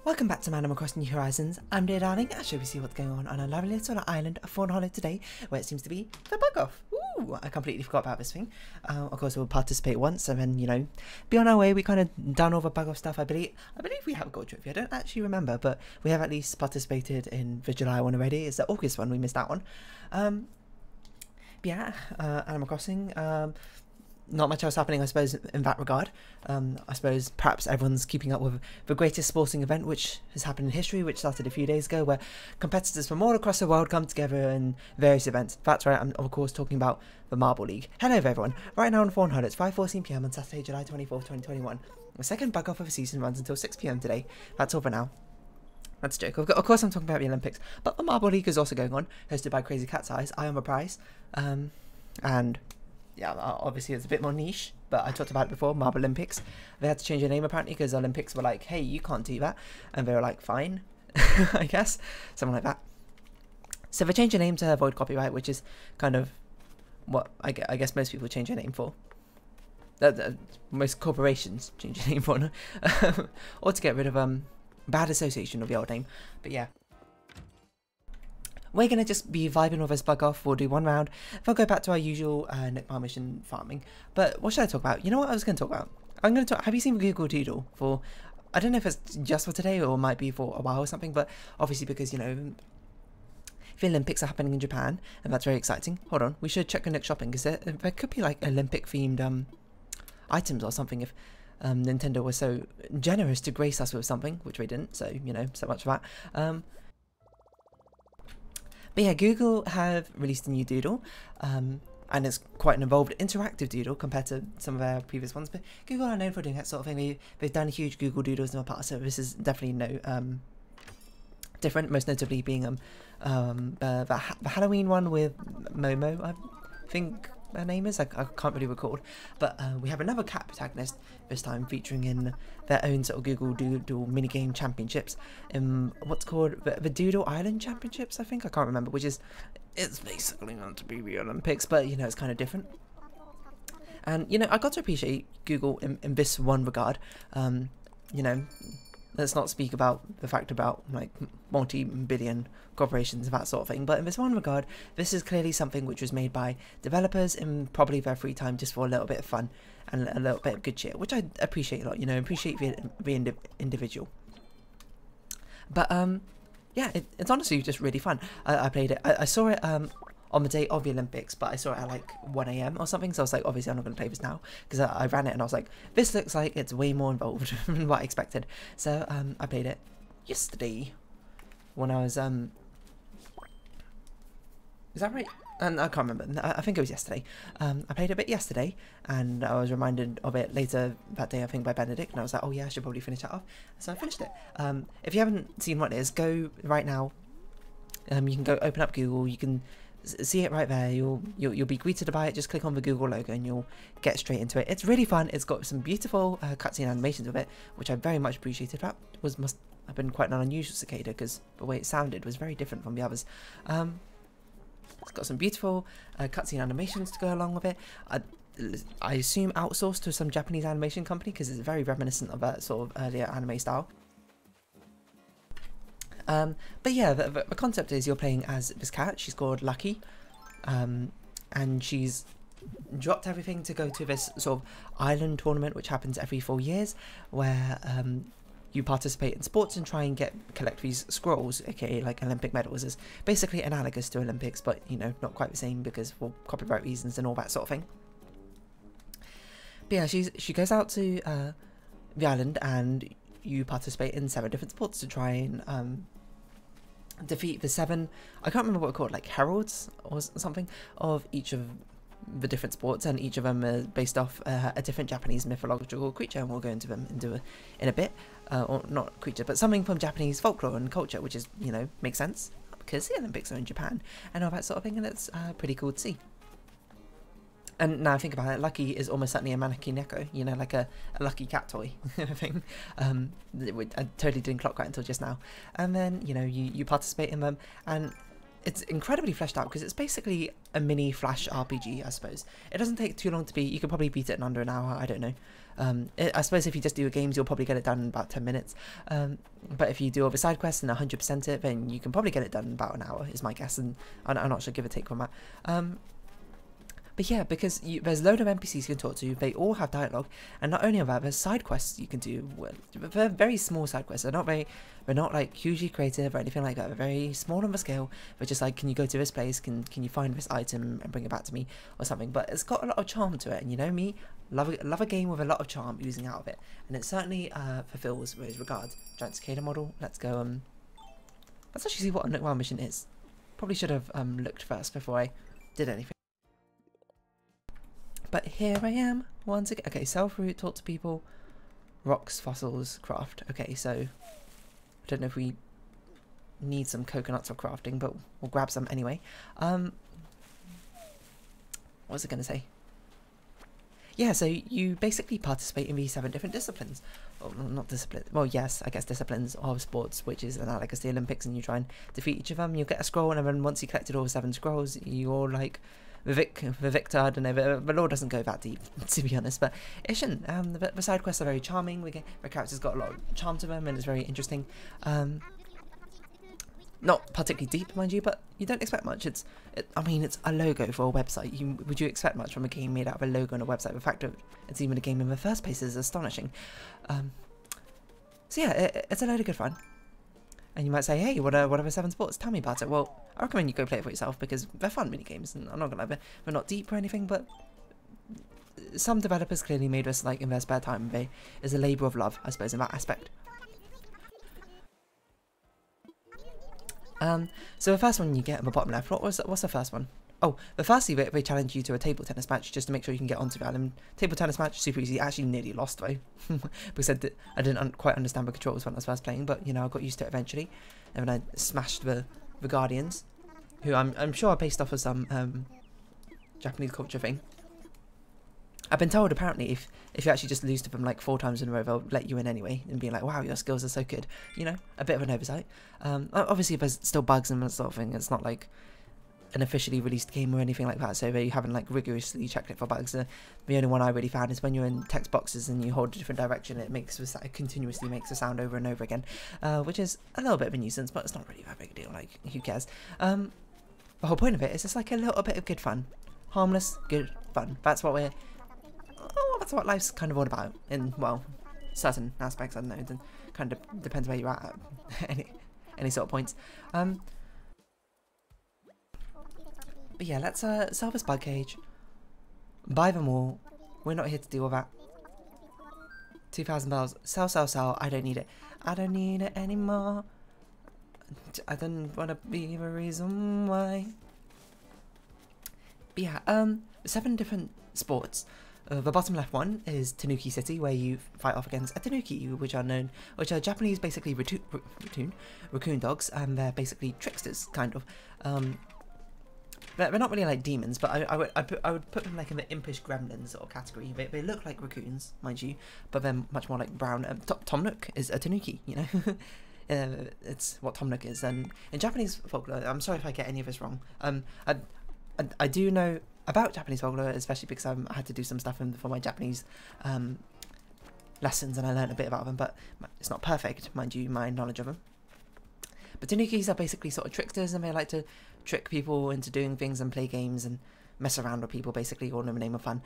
Welcome back to Animal Crossing New Horizons. I'm dear darling. I'll show you see what's going on a lovely little island of Fawnhollow today, where it seems to be the bug off. Ooh, I completely forgot about this thing. Of course, we'll participate once and then, you know, be on our way. We kind of done all the bug off stuff. I believe we have a gold trophy. I don't actually remember, but we have at least participated in the July one already. It's the August one. We missed that one. Animal Crossing. Not much else happening, I suppose, in that regard. I suppose perhaps everyone's keeping up with the greatest sporting event which has happened in history, which started a few days ago, where competitors from all across the world come together in various events. That's right, I'm of course talking about the Marble League. Hello everyone. Right now on Fawnhallow, it's 5:14 PM on Saturday, July 24th, 2021. The second bug off of the season runs until 6 PM today. That's all for now. That's a joke. Of course I'm talking about the Olympics, but the Marble League is also going on, hosted by Crazy Cat's Eyes. I am a prize. And yeah, obviously it's a bit more niche, but I talked about it before, Marble Olympics. They had to change their name apparently because Olympics were like, hey, you can't do that. And they were like, fine, I guess, something like that. So they changed their name to avoid copyright, which is kind of what I guess most people change their name for. Most corporations change their name for, or to get rid of bad association of the old name. But yeah. We're going to just be vibing with this bug off. We'll do one round. We'll go back to our usual Nickmar mission farming. But what should I talk about? You know what I was going to talk about? I'm going to talk. Have you seen Google Doodle? For, I don't know if it's just for today or might be for a while or something, but obviously because, you know, the Olympics are happening in Japan, and that's very exciting. Hold on, we should check the next shopping, because there could be like Olympic themed items or something if Nintendo was so generous to grace us with something, which we didn't, so, you know, so much for that. But yeah, Google have released a new Doodle, and it's quite an involved interactive Doodle compared to some of their previous ones. But Google are known for doing that sort of thing. They've done huge Google Doodles in the past, so this is definitely no different. Most notably being the Halloween one with Momo, I think her name is. I can't really recall. But we have another cat protagonist this time, featuring in their own sort of Google Doodle minigame championships in what's called the Doodle Island Championships, I think. I can't remember, which is, it's basically meant to be the Olympics, but you know, it's kind of different. And you know, I got to appreciate Google in this one regard. You know, let's not speak about the fact about like multi-billion corporations and that sort of thing, but in this one regard, this is clearly something which was made by developers in probably their free time, just for a little bit of fun and a little bit of good cheer, which I appreciate a lot. You know, appreciate the individual. But yeah, it's honestly just really fun. I played it. I saw it on the day of the Olympics, but I saw it at like 1 AM or something, so I was like, obviously I'm not going to play this now, because I ran it and I was like, this looks like it's way more involved than what I expected. So I played it yesterday when I was is that right? And I can't remember. I think it was yesterday. I played a bit yesterday, and I was reminded of it later that day, I think, by Benedict, and I was like, oh yeah, I should probably finish that off. So I finished it. If you haven't seen what it is, go right now. You can go open up Google. You can see it right there. You'll be greeted by it. Just click on the Google logo and you'll get straight into it. It's really fun. It's got some beautiful cutscene animations with it, which I very much appreciated. That must have been quite an unusual cicada, because the way it sounded was very different from the others. It's got some beautiful cutscene animations to go along with it. I assume outsourced to some Japanese animation company, because it's very reminiscent of that sort of earlier anime style. But yeah, the concept is you're playing as this cat. She's called Lucky, and she's dropped everything to go to this sort of island tournament which happens every 4 years, where you participate in sports and try and collect these scrolls, aka like Olympic medals. Is basically analogous to Olympics, but you know, not quite the same because for copyright reasons and all that sort of thing. But yeah, she goes out to the island, and you participate in 7 different sports to try and defeat the 7, I can't remember what they're called, like heralds or something, of each of the different sports, and each of them are based off a different Japanese mythological creature, and we'll go into them in a bit, or not creature, but something from Japanese folklore and culture, which is, you know, makes sense because the Olympics are in Japan and all that sort of thing, and it's pretty cool to see. And now I think about it, Lucky is almost certainly a mannequin neko, you know, like a lucky cat toy thing. I totally didn't clock right until just now. And then, you know, you participate in them, and it's incredibly fleshed out because it's basically a mini Flash RPG, I suppose. It doesn't take too long to beat. You could probably beat it in under an hour, I don't know. I suppose if you just do your games, you'll probably get it done in about 10 minutes. But if you do all the side quests and 100% it, then you can probably get it done in about an hour, is my guess. And I'm not sure, give or take from that. But yeah, because there's a load of NPCs you can talk to, they all have dialogue, and not only of that, there's side quests you can do. They're very small side quests. They're not like hugely creative or anything like that. They're very small on the scale. They're just like, can you go to this place? Can you find this item and bring it back to me or something? But it's got a lot of charm to it, and you know me, love a game with a lot of charm oozing out of it, and it certainly fulfills those regards. Giant cicada model. Let's go. Let's actually see what a Nook Wow mission is. Probably should have looked first before I did anything. But here I am, once again. Okay, sell fruit, talk to people, rocks, fossils, craft. Okay, so I don't know if we need some coconuts for crafting, but we'll grab some anyway. What was I going to say? Yeah, so you basically participate in these 7 different disciplines. Well, not disciplines. Well, yes, I guess disciplines of sports, which is analogous to the Olympics, and you try and defeat each of them. You'll get a scroll, and then once you collected all 7 scrolls, you're like the victor. I don't know, the lore doesn't go that deep, to be honest, but it shouldn't. The side quests are very charming. The characters got a lot of charm to them, and it's very interesting. Not particularly deep, mind you, but you don't expect much. I mean, it's a logo for a website. Would you expect much from a game made out of a logo on a website? The fact that it's even a game in the first place is astonishing. So yeah, it's a load of good fun. And you might say, hey, what are the 7 sports? Tell me about it. Well, I recommend you go play it for yourself because they're fun mini games, and I'm not gonna lie, they're not deep or anything, but some developers clearly made this like in their spare time. It's a labour of love, I suppose, in that aspect. So the first one you get in the bottom left, what's the first one? Oh, the firstly, they challenge you to a table tennis match just to make sure you can get onto the island. Table tennis match, super easy. I actually nearly lost though, because I didn't quite understand the controls when I was first playing, but you know, I got used to it eventually. And then I smashed the Guardians, who I'm sure are based off of some Japanese culture thing. I've been told apparently if you actually just lose to them like 4 times in a row, they'll let you in anyway and be like, wow, your skills are so good. You know, a bit of an oversight. Obviously there's still bugs and that sort of thing. It's not like an officially released game or anything like that, so they haven't like rigorously checked it for bugs. The only one I really found is when you're in text boxes and you hold a different direction, it continuously makes a sound over and over again, which is a little bit of a nuisance, but it's not really that big a deal. Like, who cares? The whole point of it is just like a little bit of good fun, harmless good fun. That's what that's what life's kind of all about. In, well, certain aspects. I don't know. It kind of depends where you're at any sort of points. But yeah, let's sell this bug cage, buy them all. We're not here to deal with that. 2,000 bells. Sell. I don't need it. I don't need it anymore. I don't want to be the reason why. But yeah, 7 different sports. The bottom left one is Tanuki City, where you fight off against a Tanuki, which are Japanese, basically raccoon dogs, and they're basically tricksters, kind of. They're not really like demons, but I would put them like in the impish gremlins sort of category. They look like raccoons, mind you, but they're much more like brown. Tom Nook is a Tanuki, you know. It's what Tom Nook is. And in Japanese folklore, I'm sorry if I get any of this wrong. I do know about Japanese folklore, especially because I had to do some stuff for my Japanese lessons, and I learned a bit about them, but it's not perfect, mind you, my knowledge of them. But Tanukis are basically sort of tricksters, and they like to trick people into doing things and play games and mess around with people, basically, all in the name of fun.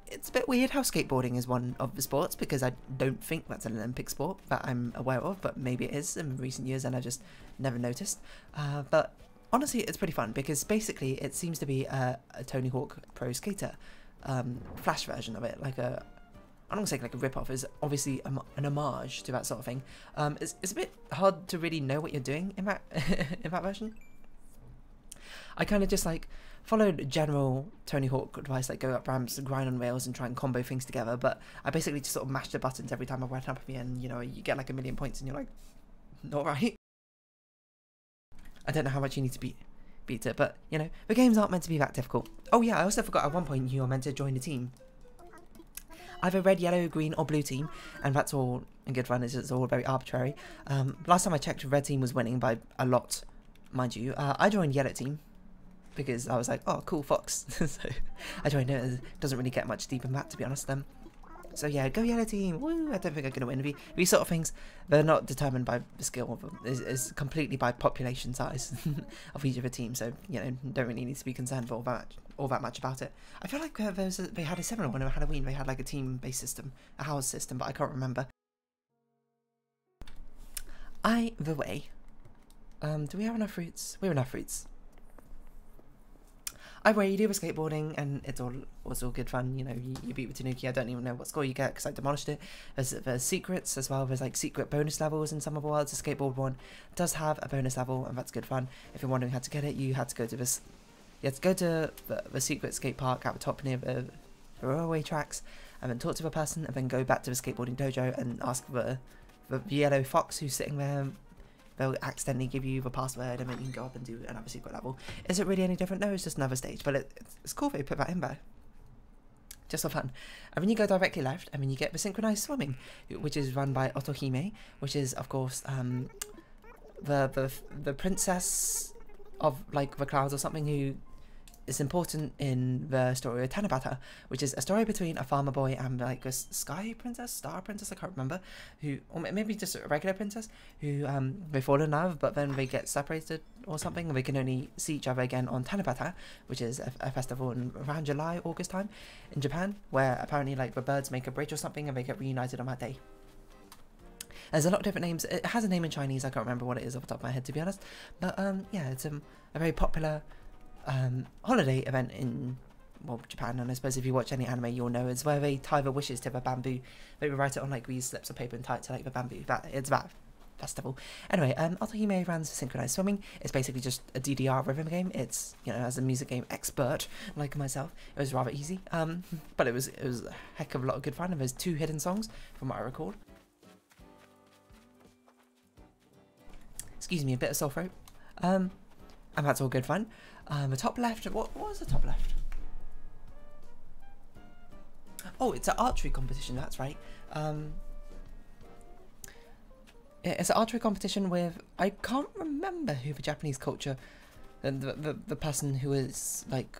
It's a bit weird how skateboarding is one of the sports, because I don't think that's an Olympic sport that I'm aware of, but maybe it is in recent years and I just never noticed. But honestly, it's pretty fun, because basically it seems to be a Tony Hawk Pro Skater Flash version of it, like a... I don't want to say like a rip-off, is obviously an homage to that sort of thing. It's a bit hard to really know what you're doing in that in that version. I kind of just like followed general Tony Hawk advice, like go up ramps, grind on rails, and try and combo things together. But I basically just sort of mashed the buttons every time I went up at the end. You know, you get like 1,000,000 points, and you're like, all right. I don't know how much you need to beat it, but you know, the games aren't meant to be that difficult. Oh yeah, I also forgot at one point you are meant to join a team. Either red, yellow, green, or blue team, and that's all in good fun. It's all very arbitrary. Last time I checked, red team was winning by a lot, mind you. I joined Yellow Team because I was like, oh, cool, Fox. So I joined it. It doesn't really get much deeper than that, to be honest. So yeah, go Yellow Team. Woo! I don't think I'm gonna win. These sort of things, they're not determined by the skill of them. It's completely by population size of each of the team. So you know, don't really need to be concerned for all that much about it. I feel like they had a similar one on Halloween. They had like a team-based system, a house system, but I can't remember. Either way, do we have enough fruits? We have enough fruits. Either way, you do with skateboarding, and it's all good fun. You know, you beat with Tanuki. I don't even know what score you get because I demolished it. There's secrets as well. There's like secret bonus levels in some of the worlds. The skateboard one does have a bonus level, and that's good fun. If you're wondering how to get it, you had to go to this. You had to go to the secret skate park at the top near the railway tracks, and then talk to the person, and then go back to the skateboarding dojo and ask the yellow fox who's sitting there. They'll accidentally give you the password, and then you can go up and do another secret level. Is it really any different? No, it's just another stage, but it's cool they put that in there. Just for fun. And then you go directly left, and then you get the synchronized swimming, which is run by Otohime, which is, of course, the princess of, like, the clouds or something, who is important in the story of Tanabata, which is a story between a farmer boy and like a star princess, I can't remember, who, or maybe just a regular princess, who they fall in love, but then they get separated or something, and they can only see each other again on Tanabata, which is a festival in around July, August time in Japan, where apparently like the birds make a bridge or something, and they get reunited on that day. There's a lot of different names. It has a name in Chinese. I can't remember what it is off the top of my head, to be honest. But yeah, it's a very popular holiday event in, well, Japan, and I suppose if you watch any anime you'll know it's where they tie the wishes to the bamboo. They write it on like these slips of paper and tie it to like the bamboo. It's that festival. Anyway, Otohime runs synchronized swimming. It's basically just a DDR rhythm game. It's, you know, as a music game expert like myself, it was rather easy. But it was a heck of a lot of good fun, and there's 2 hidden songs from what I recall. Excuse me, a bit of sore throat. And that's all good fun. The top left, what was the top left? Oh, it's an archery competition, that's right. It's an archery competition with, I can't remember who the Japanese culture, and the person who is like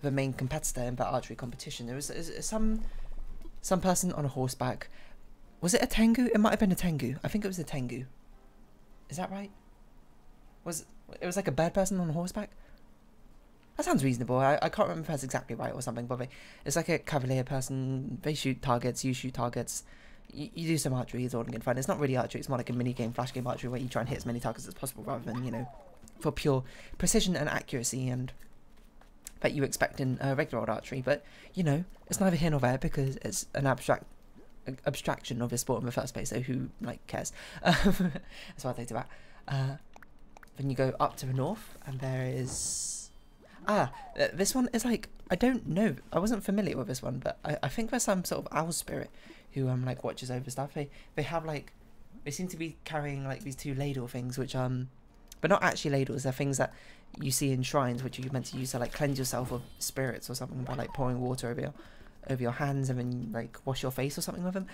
the main competitor in that archery competition. There was some person on a horseback. Was it a Tengu? It might have been a Tengu. I think it was a Tengu. Is that right? It was like a bird person on a horseback? That sounds reasonable. I can't remember if that's exactly right or something, but it's like a cavalier person. They shoot targets, you shoot targets. You do some archery, it's all good fun. It's not really archery, it's more like a mini-game, flash game archery, where you try and hit as many targets as possible, rather than, you know, for pure precision and accuracy and that you expect in regular old archery. But, you know, it's neither here nor there, because it's an abstraction of the sport in the first place, so who, like, cares? That's why they do that. Then you go up to the north, and there is... this one is like, I don't know, I wasn't familiar with this one, but I think there's some sort of owl spirit who like watches over stuff. They have like, they seem to be carrying like these 2 ladle things, which but not actually ladles, they're things that you see in shrines, which you're meant to use to like cleanse yourself of spirits or something, by like pouring water over your hands and then like wash your face or something with them.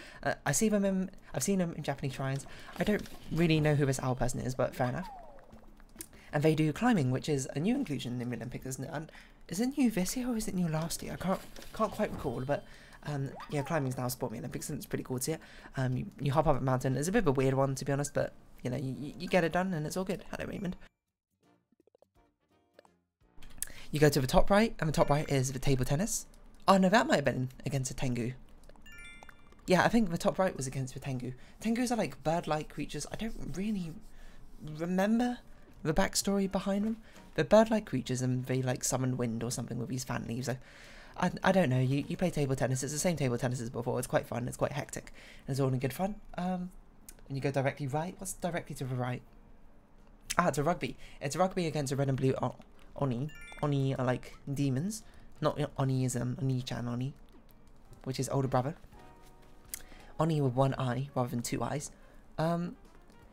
I've seen them in Japanese shrines. I don't really know who this owl person is, but fair enough. And they do climbing, which is a new inclusion in the Olympics, isn't it? And is it new this year or is it new last year? I can't quite recall, but yeah, climbing's now a sport in the Olympics, and it's pretty cool to see it. You hop up a mountain. It's a bit of a weird one, to be honest, but you know, you get it done, and it's all good. Hello, Raymond. You go to the top right, and the top right is the table tennis. Oh no, that might have been against a Tengu. Yeah, I think the top right was against the Tengu. Tengus are like bird-like creatures. I don't really remember the backstory behind them. They're bird-like creatures, and they like summon wind or something with these fan leaves. I don't know. You play table tennis. It's the same table tennis as before. It's quite fun. It's quite hectic. And it's all in good fun. And you go directly right. What's directly to the right? It's a rugby. It's a rugby against a red and blue Oni. Oni are like demons. Not Oni is Oni-chan Oni, which is older brother. Oni with 1 eye rather than 2 eyes. Yeah,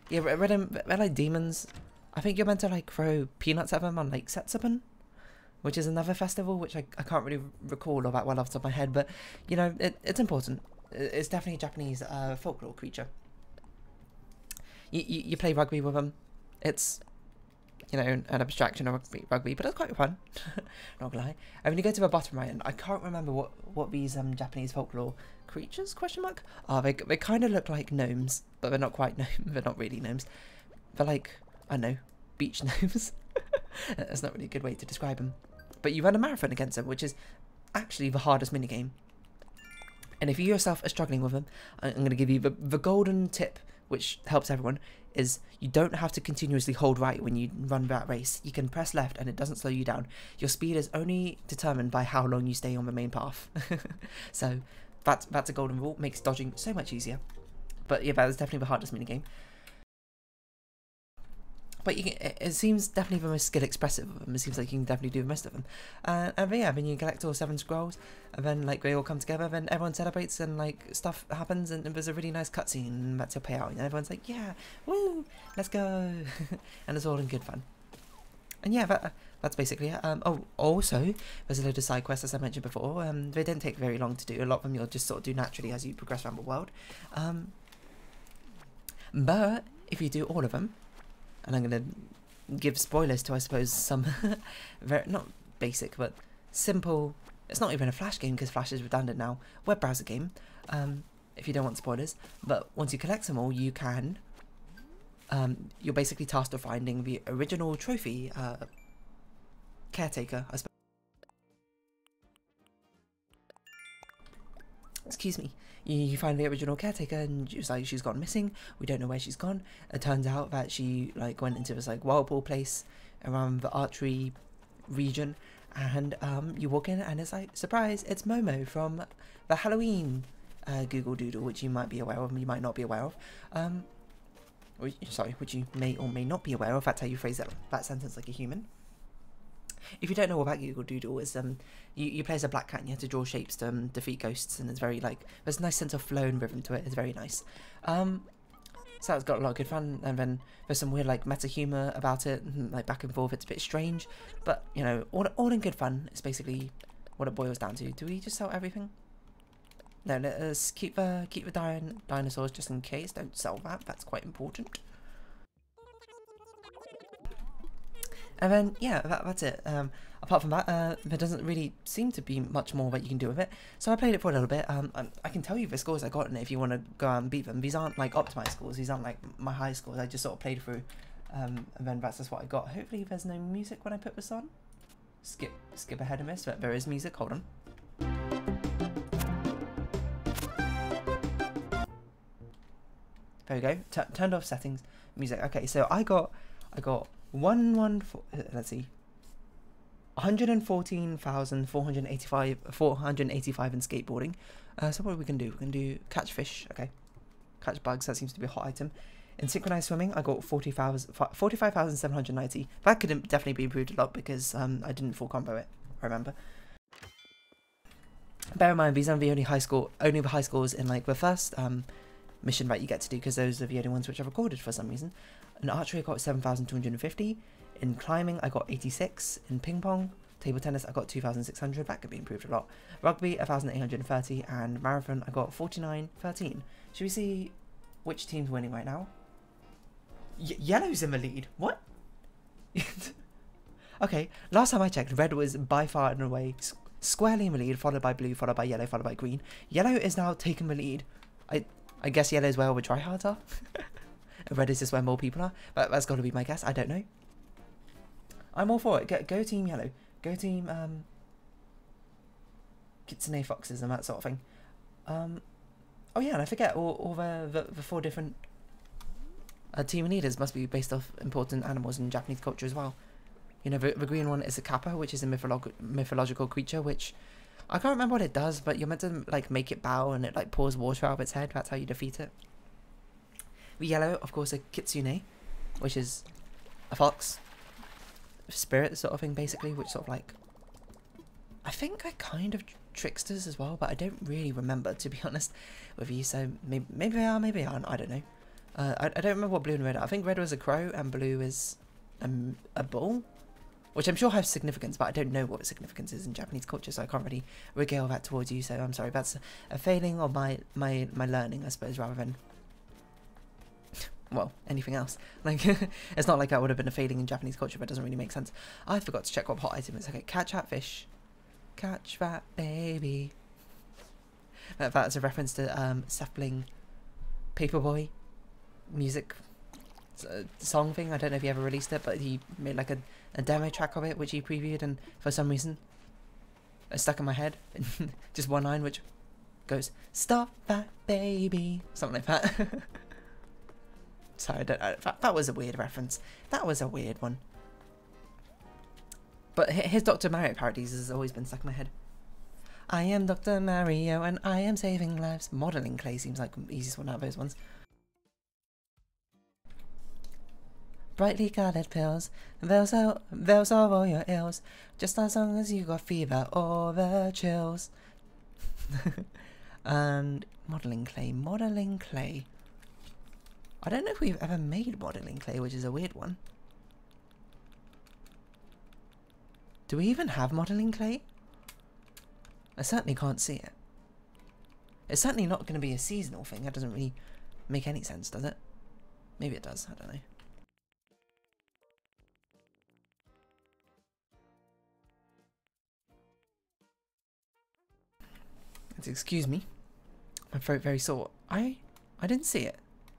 they're like demons. I think you're meant to like throw peanuts at them on like Setsuban, which is another festival, which I can't really recall all that well off the top of my head, but you know, it's important. It's definitely a Japanese folklore creature. You play rugby with them. It's, you know, an abstraction of rugby, but it's quite fun. Not gonna lie. And when you go to the bottom right, and I can't remember what these Japanese folklore creatures ? Oh, they kind of look like gnomes, but they're not quite gnomes. They're not really gnomes. They're like, I don't know, beach gnomes. That's not really a good way to describe them. But you run a marathon against them, which is actually the hardest minigame. And if you yourself are struggling with them, I'm going to give you the golden tip, which helps everyone, is you don't have to continuously hold right when you run that race. You can press left and it doesn't slow you down. Your speed is only determined by how long you stay on the main path. So that's a golden rule, makes dodging so much easier. But yeah, that is definitely the hardest minigame. But it seems definitely the most skill expressive of them. It seems like you can definitely do the most of them. And yeah, then you collect all 7 scrolls, and then like they all come together, then everyone celebrates, and like stuff happens, and there's a really nice cutscene, and that's your payout, and everyone's like, yeah, woo, let's go, and it's all in good fun. And yeah, that's basically it. Oh, also, there's a load of side quests, as I mentioned before. They don't take very long to do. A lot of them you'll just sort of do naturally as you progress around the world. But if you do all of them, and I'm going to give spoilers to, I suppose, some very, not basic, but simple, it's not even a Flash game because Flash is redundant now, web browser game, if you don't want spoilers. But once you collect them all, you can, you're basically tasked with finding the original trophy caretaker, I suppose. Excuse me. You find the original caretaker, and it's like she's gone missing. We don't know where she's gone. It turns out that she like went into this like whirlpool place around the archery region, and you walk in and it's like, surprise, it's Momo from the Halloween Google Doodle, which you might be aware of, and you might not be aware of. Sorry, which you may or may not be aware of. That's how you phrase that sentence like a human. If you don't know about Google Doodle, is you play as a black cat and you have to draw shapes to defeat ghosts, and it's very like, there's a nice sense of flow and rhythm to it. It's very nice. So it's got a lot of good fun, and then there's some weird like meta humor about it, like back and forth. It's a bit strange, but you know, all in good fun. It's basically what it boils down to. Do we just sell everything? No, let's keep the dinosaurs just in case. Don't sell that. That's quite important. And then, yeah, that's it. Apart from that, there doesn't really seem to be much more that you can do with it. So I played it for a little bit. I can tell you the scores I got in it if you want to go out and beat them. These aren't like optimized scores. These aren't like my high scores. I just sort of played through, and then that's just what I got. Hopefully there's no music when I put this on. Skip ahead of this, but there is music. Hold on. There we go. Turned off settings. Music. Okay, so I got let's see, 114,485 in skateboarding. So what are we gonna do? We're gonna do catch fish. Okay, catch bugs. That seems to be a hot item. In synchronized swimming, I got 45,790. That could definitely be improved a lot because I didn't full combo it. I remember. Bear in mind, these are the only high scores in like the first mission that you get to do, because those are the only ones which I've recorded for some reason. In archery, I got 7,250. In climbing, I got 86. In ping pong, table tennis, I got 2,600. That could be improved a lot. Rugby, 1,830. And marathon, I got 49.13. Should we see which team's winning right now? Yellow's in the lead. What? Okay, last time I checked, red was by far and away squarely in the lead, followed by blue, followed by yellow, followed by green. Yellow is now taking the lead. I guess yellow is where all the tryhards are. Red is just where more people are. But that's got to be my guess. I don't know. I'm all for it. Go team yellow. Go team Kitsune foxes and that sort of thing. Oh yeah, and I forget all the 4 different team leaders must be based off important animals in Japanese culture as well. You know, the green one is a kappa, which is a mythological creature, which I can't remember what it does, but you're meant to like make it bow and it like pours water out of its head. That's how you defeat it. The yellow, of course, a kitsune, which is a fox spirit sort of thing, basically, which sort of like, I think they're kind of tricksters as well, but I don't really remember, to be honest with you. So maybe they are, maybe they aren't. I don't know. I don't remember what blue and red are. I think red was a crow and blue is a bull, which I'm sure has significance, but I don't know what the significance is in Japanese culture, so I can't really regale that towards you. So I'm sorry, that's a failing of my learning, I suppose, rather than well, anything else. Like, it's not like that would have been a failing in Japanese culture, but it doesn't really make sense. I forgot to check what hot item is. Okay, catch that fish. Catch that baby. That's a reference to Sampling Paperboy music song thing. I don't know if he ever released it, but he made like a demo track of it, which he previewed, and for some reason, it's stuck in my head. Just one line, which goes, "Stop that baby," something like that. Sorry, that was a weird reference. That was a weird one. But his Dr. Mario parodies has always been stuck in my head. I am Dr. Mario and I am saving lives. Modelling clay seems like the easiest one out of those ones. Brightly coloured pills, they'll solve all your ills, just as long as you got fever or the chills. And modelling clay. I don't know if we've ever made modelling clay, which is a weird one. Do we even have modelling clay? I certainly can't see it. It's certainly not going to be a seasonal thing. That doesn't really make any sense, does it? Maybe it does. I don't know. Excuse me. My throat very sore. I didn't see it.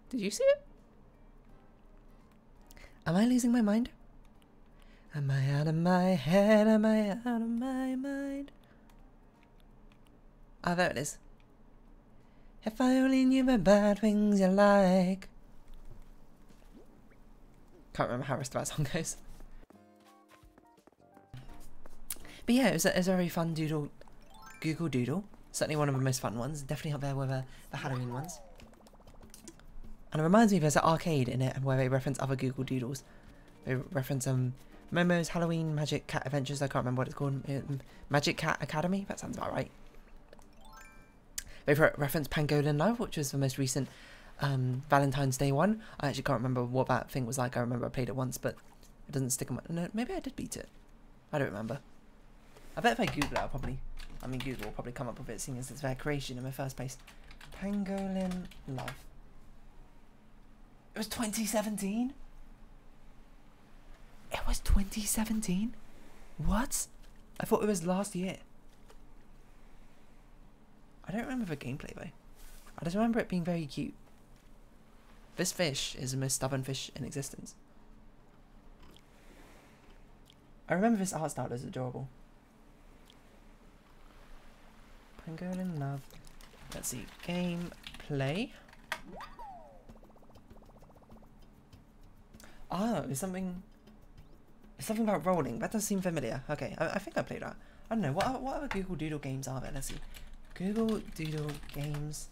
Did you see it? Am I losing my mind? Am I out of my head? Am I out of my mind? Ah, there it is. If I only knew the bad things you like. Can't remember how the rest of that song goes. But yeah, it was a very fun doodle. Google Doodle. Certainly one of the most fun ones. Definitely up there with the Halloween ones. And it reminds me there's an arcade in it where they reference other Google Doodles. They reference Momo's Halloween Magic Cat Adventures. I can't remember what it's called. Magic Cat Academy? That sounds about right. They've referenced Pangolin Love, which was the most recent Valentine's Day one. I actually can't remember what that thing was like. I remember I played it once, but it doesn't stick in my... No, maybe I did beat it. I don't remember. I bet if I Google it, I'll probably... I mean, Google will probably come up with it, seeing as it's their creation in the first place. Pangolin Love. It was 2017? It was 2017? What? I thought it was last year. I don't remember the gameplay though. I just remember it being very cute. This fish is the most stubborn fish in existence. I remember this art style as adorable. Pangolin Love. Let's see. Gameplay. Oh, there's something about rolling. That does seem familiar. Okay, I think I played that. I don't know. What other Google Doodle games are there? Let's see. Google Doodle games.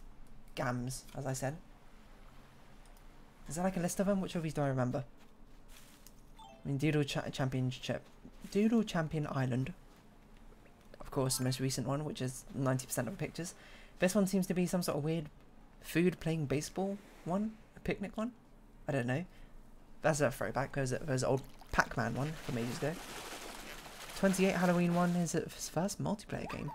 Gams, as I said. Is there like a list of them? Which of these do I remember? I mean, Doodle Championship. Doodle Champion Island. Of course, the most recent one, which is 90% of the pictures. This one seems to be some sort of weird food playing baseball one. A picnic one. I don't know. That's a throwback. There's an old Pac-Man one from ages ago. 28 Halloween one is his first multiplayer game.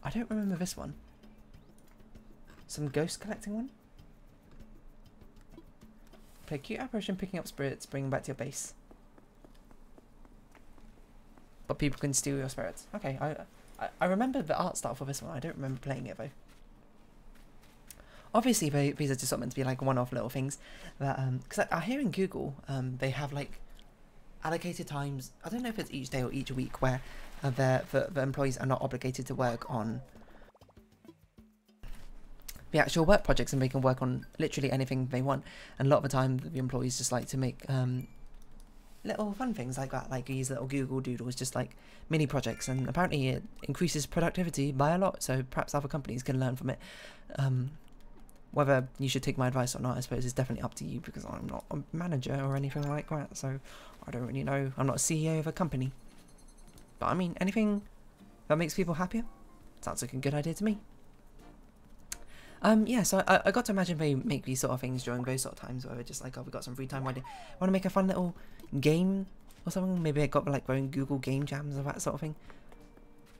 I don't remember this one. Some ghost collecting one? Play cute apparition picking up spirits, bringing back to your base. But people can steal your spirits. Okay, I remember the art style for this one. I don't remember playing it though. Obviously, these are just meant to be like one-off little things. Because I hear in Google, they have like allocated times. I don't know if it's each day or each week where the employees are not obligated to work on the actual work projects, and they can work on literally anything they want. And a lot of the time, the employees just like to make little fun things like that, like these little Google Doodles, just like mini projects. And apparently, it increases productivity by a lot. So perhaps other companies can learn from it. Whether you should take my advice or not, I suppose, is definitely up to you, because I'm not a manager or anything like that. So I don't really know. I'm not a CEO of a company. But I mean, anything that makes people happier sounds like a good idea to me. Yeah, so I got to imagine they make these sort of things during those sort of times where they're just like, oh, we got some free time. Want to make a fun little game or something? Maybe I got like their own Google game jams or that sort of thing.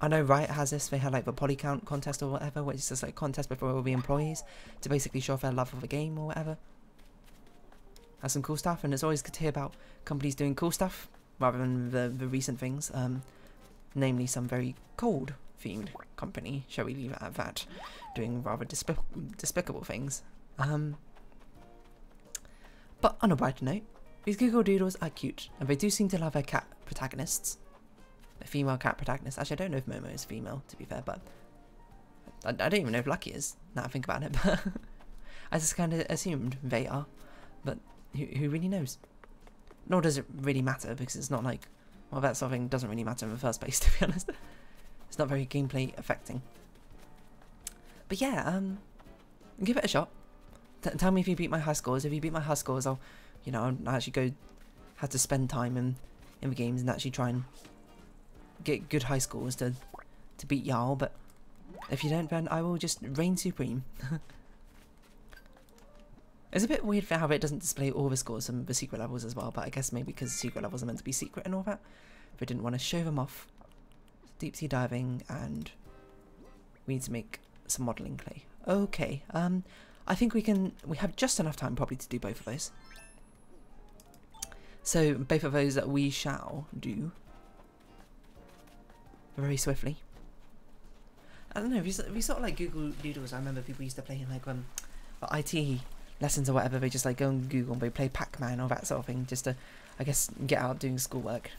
I know Riot has this. They had like the poly count contest or whatever, which is just like a contest before all the employees to basically show off their love of the game or whatever. Has some cool stuff, and it's always good to hear about companies doing cool stuff rather than the recent things. Namely, some very cold themed company, shall we leave it at that, doing rather despicable things. But on a brighter note, these Google Doodles are cute, and they do seem to love their cat protagonists. The female cat protagonist. Actually, I don't know if Momo is female, to be fair, but I don't even know if Lucky is, now I think about it, but I just kind of assumed they are, but who really knows? Nor does it really matter, because it's not like, well, that sort of thing doesn't really matter in the first place, to be honest. It's not very gameplay affecting. But yeah, give it a shot. Tell me if you beat my high scores. If you beat my high scores, I'll actually have to spend time in the games and actually try and get good high scores to beat y'all. But if you don't, then I will just reign supreme. It's a bit weird for how it doesn't display all the scores and the secret levels as well, but I guess maybe because the secret levels are meant to be secret and all that, they didn't want to show them off. Deep sea diving, and we need to make some modelling clay. Okay, I think we have just enough time probably to do both of those. So both of those that we shall do very swiftly. I don't know, if you sort of like Google Doodles, I remember people used to play in like IT lessons or whatever, they just like go on Google and they play Pac-Man or that sort of thing just to, I guess, get out doing schoolwork.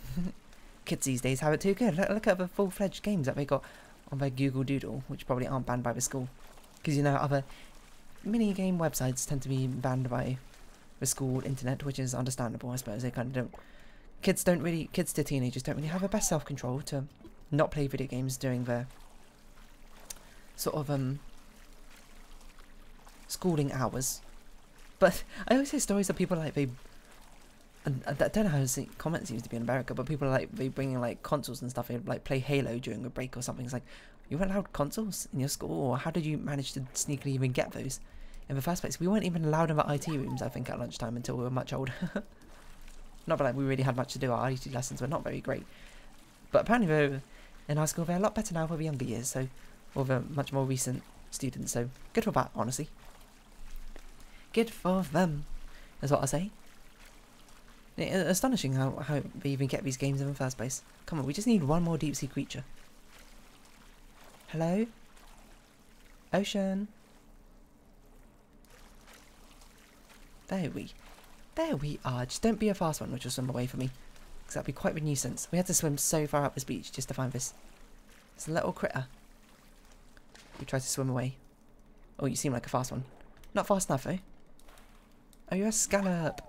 Kids these days have it too good. Look at the full-fledged games that they got on their Google Doodle, which probably aren't banned by the school. Because, you know, other mini-game websites tend to be banned by the school internet, which is understandable, I suppose. They kind of don't... Kids to teenagers don't really have the best self-control to not play video games during their sort of, schooling hours. But I always hear stories of people like I don't know how comment seems to be in America, but people are like they bring in like consoles and stuff and like play Halo during a break or something. It's like, you weren't allowed consoles in your school, or how did you manage to sneakily even get those in the first place? We weren't even allowed in the IT rooms, I think, at lunchtime until we were much older. Not that like we really had much to do. Our IT lessons were not very great, but apparently they're in high school they're a lot better now for the younger years, so or the much more recent students. So good for that, honestly. Good for them, is what I say. Astonishing how they even get these games in the first place. Come on, we just need one more deep sea creature. Hello? Ocean? There we are. Just don't be a fast one, which will swim away from me. Because that'd be quite a nuisance. We had to swim so far up this beach just to find this little critter who tries to swim away. Oh, you seem like a fast one. Not fast enough, though. Oh, you're a scallop.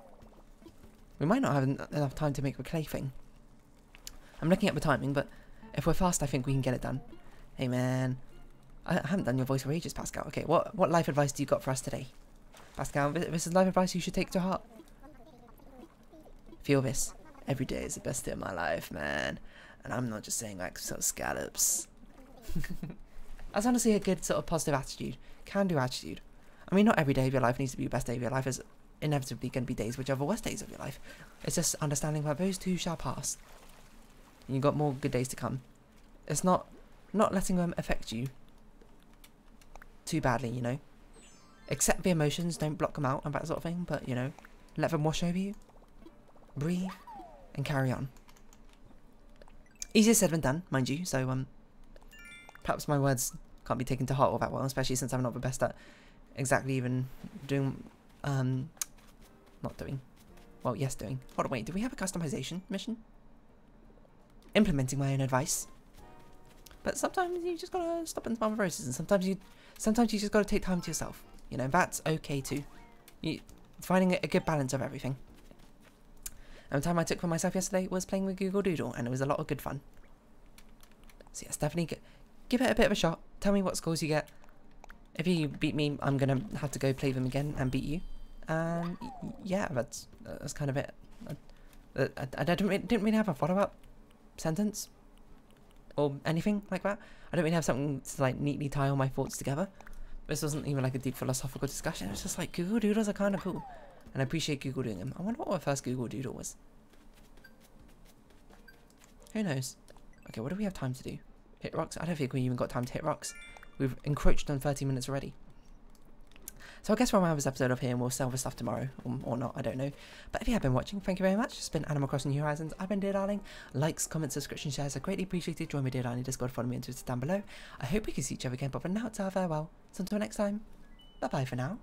We might not have enough time to make the clay thing. I'm looking at the timing, but if we're fast, I think we can get it done. Hey, man. I haven't done your voice for ages, Pascal. Okay, what life advice do you got for us today? Pascal, this is life advice you should take to heart. Feel this. Every day is the best day of my life, man. And I'm not just saying like sort of scallops. That's honestly a good sort of positive attitude. Can-do attitude. I mean, not every day of your life needs to be the best day of your life. There's inevitably going to be days which are the worst days of your life. It's just understanding that those too shall pass. And you've got more good days to come. It's not letting them affect you too badly, you know. Accept the emotions, don't block them out and that sort of thing, but, you know, let them wash over you. Breathe and carry on. Easier said than done, mind you, so perhaps my words can't be taken to heart all that well, especially since I'm not the best at exactly even doing not doing. Well, yes, doing. Hold on, wait, do we have a customization mission? Implementing my own advice. But sometimes you just gotta stop and smell the roses, and sometimes you just gotta take time to yourself. You know, that's okay too. Finding a good balance of everything. And the time I took for myself yesterday was playing with Google Doodle, and it was a lot of good fun. So yes, definitely give it a bit of a shot. Tell me what scores you get. If you beat me, I'm gonna have to go play them again and beat you. And yeah, that's kind of it. I didn't really have a follow-up sentence or anything like that. I don't really have something to like neatly tie all my thoughts together. This wasn't even like a deep philosophical discussion. It was just like Google Doodles are kind of cool, and I appreciate Google doing them. I wonder what my first Google Doodle was. Who knows? Okay, what do we have time to do? Hit rocks? I don't think we even got time to hit rocks. We've encroached on 30 minutes already. So I guess we'll have this episode of here and we'll sell the stuff tomorrow. Or not, I don't know. But if you have been watching, thank you very much. It's been Animal Crossing New Horizons. I've been Dear Darling. Likes, comments, subscription, shares are greatly appreciated. Join me Dear Darling Discord, follow me on Twitter down below. I hope we can see each other again, but for now it's our farewell. So until next time, bye bye for now.